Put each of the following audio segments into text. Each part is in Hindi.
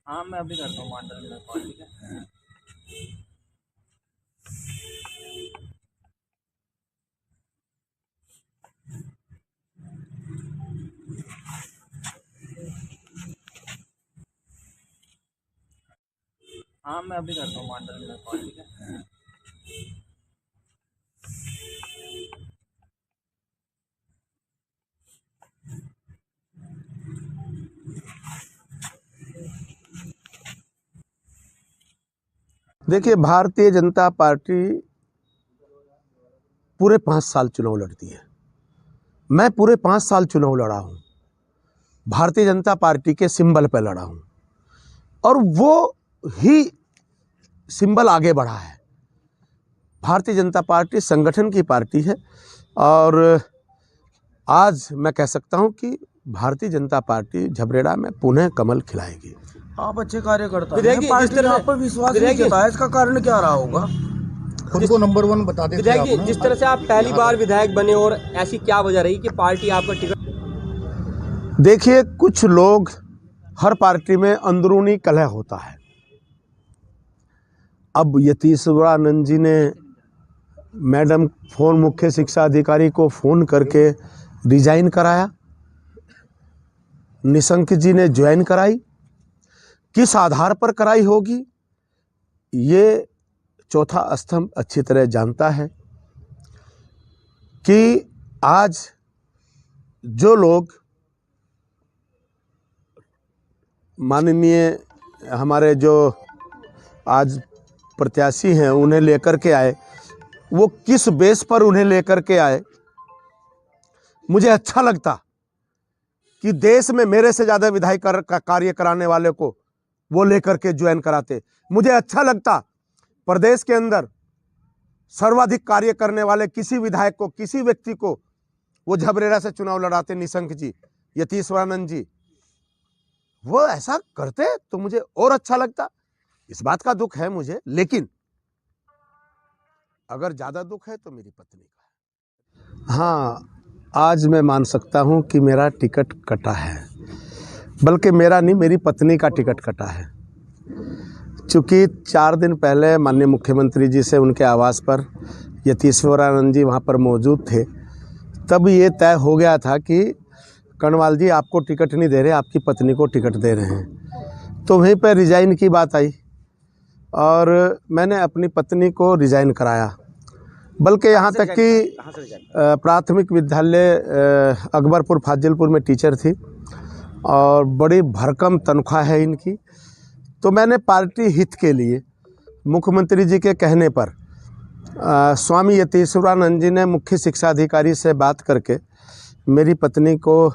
हाँ मैं अभी करता हूँ मंडल में कॉल, ठीक है। हाँ मैं अभी करता हूँ मंडल में कॉल, ठीक है। देखिए, भारतीय जनता पार्टी पूरे 5 साल चुनाव लड़ती है। मैं पूरे 5 साल चुनाव लड़ा हूँ, भारतीय जनता पार्टी के सिंबल पर लड़ा हूँ और वो ही सिंबल आगे बढ़ा है। भारतीय जनता पार्टी संगठन की पार्टी है और आज मैं कह सकता हूँ कि भारतीय जनता पार्टी झबरेड़ा में पुनः कमल खिलाएगी। आप अच्छे कार्यकर्ता हैं, पार्टी आप पर विश्वास नहीं जताया, इसका कारण क्या रहा होगा? खुद को नंबर 1 बता देते हैं आप। जिस तरह से आप पहली बार विधायक बने और ऐसी क्या वजह रही कि पार्टी आपका टिकट? देखिए, कुछ लोग, हर पार्टी में अंदरूनी कलह होता है। अब यतीश्वरानंद जी ने मैडम मुख्य शिक्षा अधिकारी को फ़ोन करके रिजाइन कराया, निशंक जी ने ज्वाइन कराई। किस आधार पर कराई होगी ये चौथा स्तंभ अच्छी तरह जानता है कि आज जो लोग माननीय हमारे जो आज प्रत्याशी हैं उन्हें लेकर के आए, वो किस बेस पर उन्हें लेकर के आए। मुझे अच्छा लगता कि देश में मेरे से ज़्यादा विधायक का कार्य कराने वाले को वो लेकर के ज्वाइन कराते। मुझे अच्छा लगता प्रदेश के अंदर सर्वाधिक कार्य करने वाले किसी विधायक को, किसी व्यक्ति को वो झबरेड़ा से चुनाव लड़ाते, निशंक जी, यतीश्वरानंद जी, वो ऐसा करते तो मुझे और अच्छा लगता। इस बात का दुख है मुझे, लेकिन अगर ज़्यादा दुख है तो मेरी पत्नी का है। हाँ, आज मैं मान सकता हूँ कि मेरा टिकट कटा है, बल्कि मेरा नहीं, मेरी पत्नी का टिकट कटा है। चूँकि 4 दिन पहले माननीय मुख्यमंत्री जी से उनके आवास पर यतीश्वरानंद जी वहाँ पर मौजूद थे, तब ये तय हो गया था कि कर्णवाल जी आपको टिकट नहीं दे रहे, आपकी पत्नी को टिकट दे रहे हैं। तो वहीं पर रिज़ाइन की बात आई और मैंने अपनी पत्नी को रिज़ाइन कराया। बल्कि यहाँ तक कि प्राथमिक विद्यालय अकबरपुर फाजिलपुर में टीचर थी और बड़ी भरकम तनख्वाह है इनकी। तो मैंने पार्टी हित के लिए मुख्यमंत्री जी के कहने पर स्वामी यतीश्वरानंद जी ने मुख्य शिक्षा अधिकारी से बात करके मेरी पत्नी को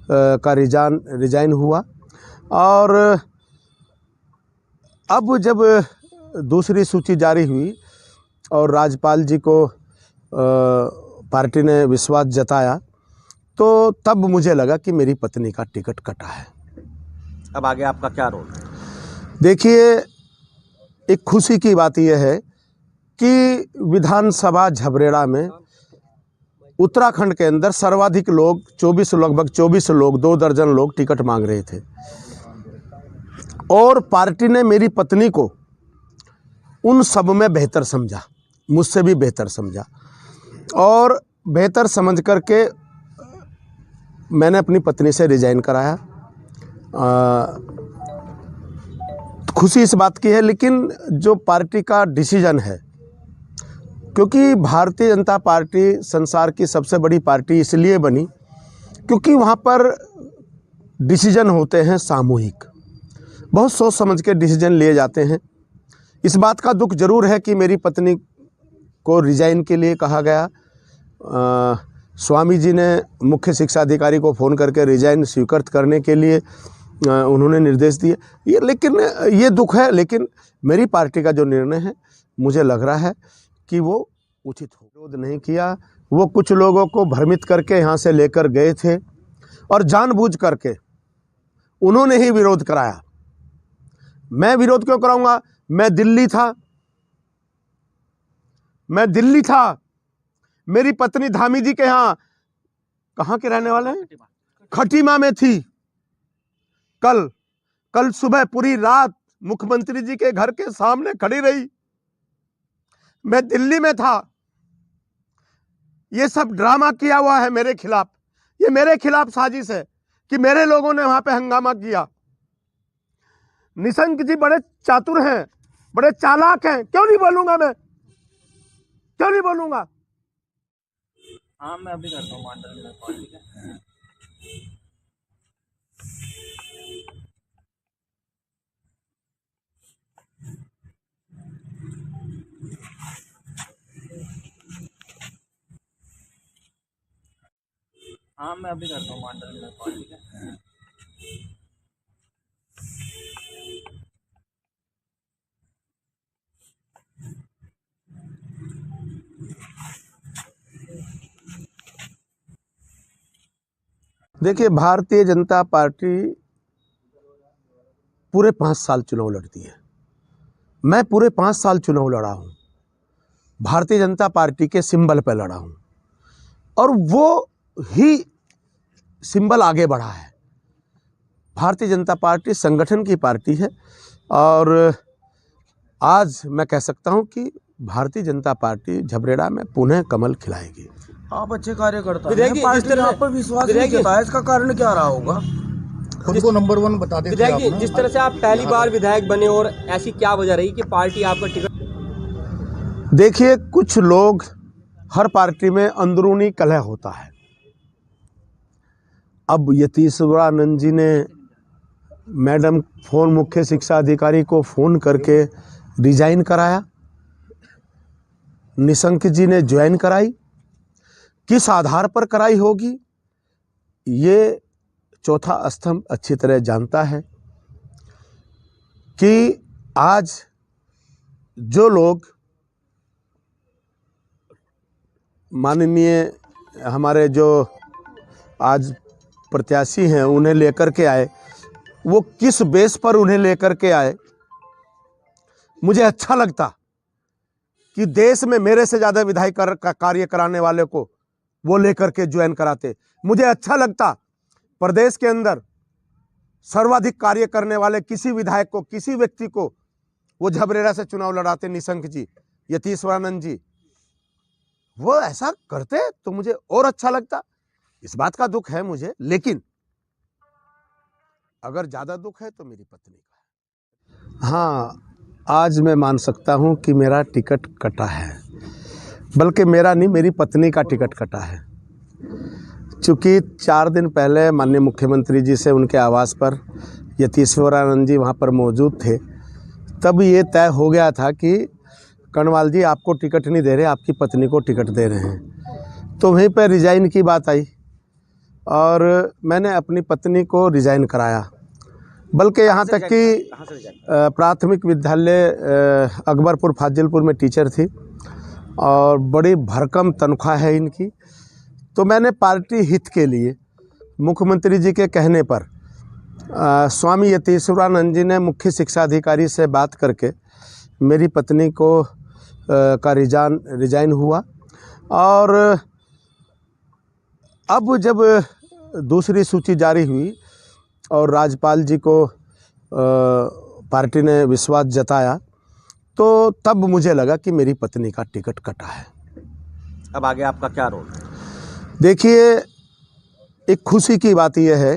का रिजाइन हुआ। और अब जब दूसरी सूची जारी हुई और राज्यपाल जी को पार्टी ने विश्वास जताया, तो तब मुझे लगा कि मेरी पत्नी का टिकट कटा है। अब आगे आपका क्या रोल? देखिए, एक खुशी की बात यह है कि विधानसभा झबरेड़ा में उत्तराखंड के अंदर सर्वाधिक लोग, लगभग 24 लोग, 2 दर्जन लोग टिकट मांग रहे थे और पार्टी ने मेरी पत्नी को उन सब में बेहतर समझा, मुझसे भी बेहतर समझा और बेहतर समझ करके मैंने अपनी पत्नी से रिजाइन कराया। खुशी इस बात की है, लेकिन जो पार्टी का डिसीजन है, क्योंकि भारतीय जनता पार्टी संसार की सबसे बड़ी पार्टी इसलिए बनी क्योंकि वहाँ पर डिसीजन होते हैं सामूहिक, बहुत सोच समझ के डिसीजन लिए जाते हैं। इस बात का दुख जरूर है कि मेरी पत्नी को रिजाइन के लिए कहा गया। स्वामी जी ने मुख्य शिक्षा अधिकारी को फ़ोन करके रिजाइन स्वीकृत करने के लिए उन्होंने निर्देश दिए। लेकिन ये दुख है, लेकिन मेरी पार्टी का जो निर्णय है मुझे लग रहा है कि वो उचित हो। विरोध नहीं किया, वो कुछ लोगों को भ्रमित करके यहाँ से लेकर गए थे और जानबूझ करके उन्होंने ही विरोध कराया। मैं विरोध क्यों कराऊंगा? मैं दिल्ली था, मेरी पत्नी धामी जी के यहाँ, कहाँ के रहने वाले हैं, खटीमा में थी। कल कल सुबह पूरी रात मुख्यमंत्री जी के घर के सामने खड़ी रही। मैं दिल्ली में था। ये सब ड्रामा किया हुआ है मेरे खिलाफ। ये मेरे खिलाफ साजिश है कि मेरे लोगों ने वहां पे हंगामा किया। निशंक जी बड़े चातुर हैं, बड़े चालाक हैं। क्यों नहीं बोलूंगा मैं? क्यों नहीं बोलूंगा? हाँ मैं अभी करता हूँ मंडल में कॉल, ठीक है। हाँ मैं अभी करता हूँ मंडल में कॉल, ठीक है। देखिए, भारतीय जनता पार्टी पूरे 5 साल चुनाव लड़ती है। मैं पूरे 5 साल चुनाव लड़ा हूं, भारतीय जनता पार्टी के सिंबल पर लड़ा हूं और वो ही सिंबल आगे बढ़ा है। भारतीय जनता पार्टी संगठन की पार्टी है और आज मैं कह सकता हूं कि भारतीय जनता पार्टी झबरेड़ा में पुनः कमल खिलाएगी। आप अच्छे कार्यकर्ता हैं, विधायक जी, पार्टी जिस तरह ने आप पर विश्वास नहीं जताया, इसका कारण क्या रहा होगा? खुद को नंबर 1 बता देते विधायक जी, आप ना। जिस तरह से आप पहली बार विधायक बने और ऐसी क्या वजह रही कि पार्टी आपका टिकट? देखिए, कुछ लोग, हर पार्टी में अंदरूनी कलह होता है। अब यतीश्वरानंद जी ने मैडम मुख्य शिक्षा अधिकारी को फ़ोन करके रिजाइन कराया, निशंक जी ने ज्वाइन कराई। किस आधार पर कराई होगी ये चौथा स्तंभ अच्छी तरह जानता है कि आज जो लोग माननीय हमारे जो आज प्रत्याशी हैं उन्हें लेकर के आए, वो किस बेस पर उन्हें लेकर के आए। मुझे अच्छा लगता कि देश में मेरे से ज़्यादा विधायक का कार्य कराने वाले को वो लेकर के ज्वाइन कराते। मुझे अच्छा लगता प्रदेश के अंदर सर्वाधिक कार्य करने वाले किसी विधायक को, किसी व्यक्ति को वो झबरेड़ा से चुनाव लड़ाते, निशंक जी, यतीश्वरानंद जी। वो ऐसा करते तो मुझे और अच्छा लगता। इस बात का दुख है मुझे, लेकिन अगर ज़्यादा दुख है तो मेरी पत्नी का है। हाँ, आज मैं मान सकता हूँ कि मेरा टिकट कटा है, बल्कि मेरा नहीं, मेरी पत्नी का टिकट कटा है। चूँकि 4 दिन पहले माननीय मुख्यमंत्री जी से उनके आवास पर यतीश्वरानंद जी वहाँ पर मौजूद थे, तब ये तय हो गया था कि कर्णवाल जी आपको टिकट नहीं दे रहे, आपकी पत्नी को टिकट दे रहे हैं। तो वहीं पर रिज़ाइन की बात आई और मैंने अपनी पत्नी को रिज़ाइन कराया। बल्कि यहाँ तक कि प्राथमिक विद्यालय अकबरपुर फाजिलपुर में टीचर थी और बड़ी भरकम तनख्वाह है इनकी। तो मैंने पार्टी हित के लिए मुख्यमंत्री जी के कहने पर स्वामी यतीश्वरानंद जी ने मुख्य शिक्षा अधिकारी से बात करके मेरी पत्नी को का रिजाइन हुआ। और अब जब दूसरी सूची जारी हुई और राज्यपाल जी को पार्टी ने विश्वास जताया, तो तब मुझे लगा कि मेरी पत्नी का टिकट कटा है। अब आगे आपका क्या रोल? देखिए, एक खुशी की बात यह है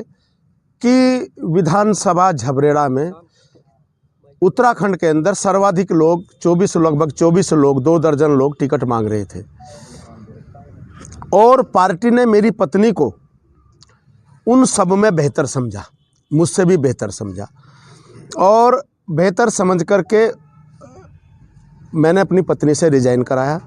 कि विधानसभा झबरेड़ा में उत्तराखंड के अंदर सर्वाधिक लोग, लगभग 24 लोग, 2 दर्जन लोग टिकट मांग रहे थे और पार्टी ने मेरी पत्नी को उन सब में बेहतर समझा, मुझसे भी बेहतर समझा और बेहतर समझ करके मैंने अपनी पत्नी से रिजाइन कराया।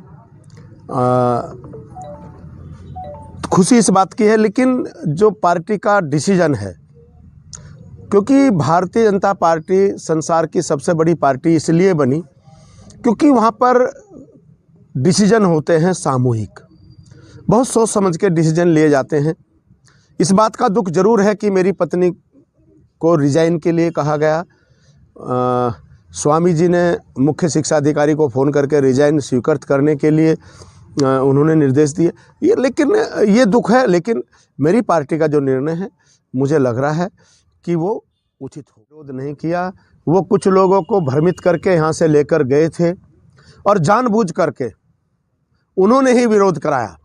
खुशी इस बात की है, लेकिन जो पार्टी का डिसीजन है, क्योंकि भारतीय जनता पार्टी संसार की सबसे बड़ी पार्टी इसलिए बनी क्योंकि वहाँ पर डिसीजन होते हैं सामूहिक, बहुत सोच समझ के डिसीजन लिए जाते हैं। इस बात का दुख जरूर है कि मेरी पत्नी को रिजाइन के लिए कहा गया। स्वामी जी ने मुख्य शिक्षा अधिकारी को फ़ोन करके रिजाइन स्वीकृत करने के लिए उन्होंने निर्देश दिए। लेकिन ये दुख है, लेकिन मेरी पार्टी का जो निर्णय है मुझे लग रहा है कि वो उचित हो। विरोध नहीं किया। वो कुछ लोगों को भ्रमित करके यहाँ से लेकर गए थे और जानबूझ करके उन्होंने ही विरोध कराया।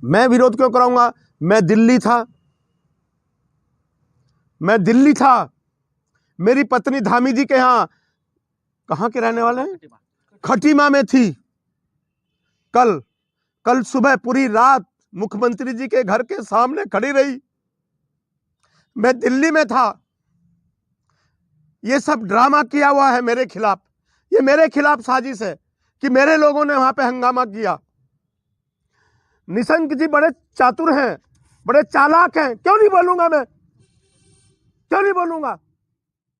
मैं विरोध क्यों कराऊंगा? मैं दिल्ली था, मेरी पत्नी धामी जी के यहाँ, कहाँ के रहने वाले हैं, खटीमा में थी। कल सुबह पूरी रात मुख्यमंत्री जी के घर के सामने खड़ी रही। मैं दिल्ली में था। ये सब ड्रामा किया हुआ है मेरे खिलाफ। ये मेरे खिलाफ साजिश है कि मेरे लोगों ने वहां पे हंगामा किया। निशंक जी बड़े चातुर हैं, बड़े चालाक हैं। क्यों नहीं बोलूंगा मैं? क्यों नहीं बोलूंगा?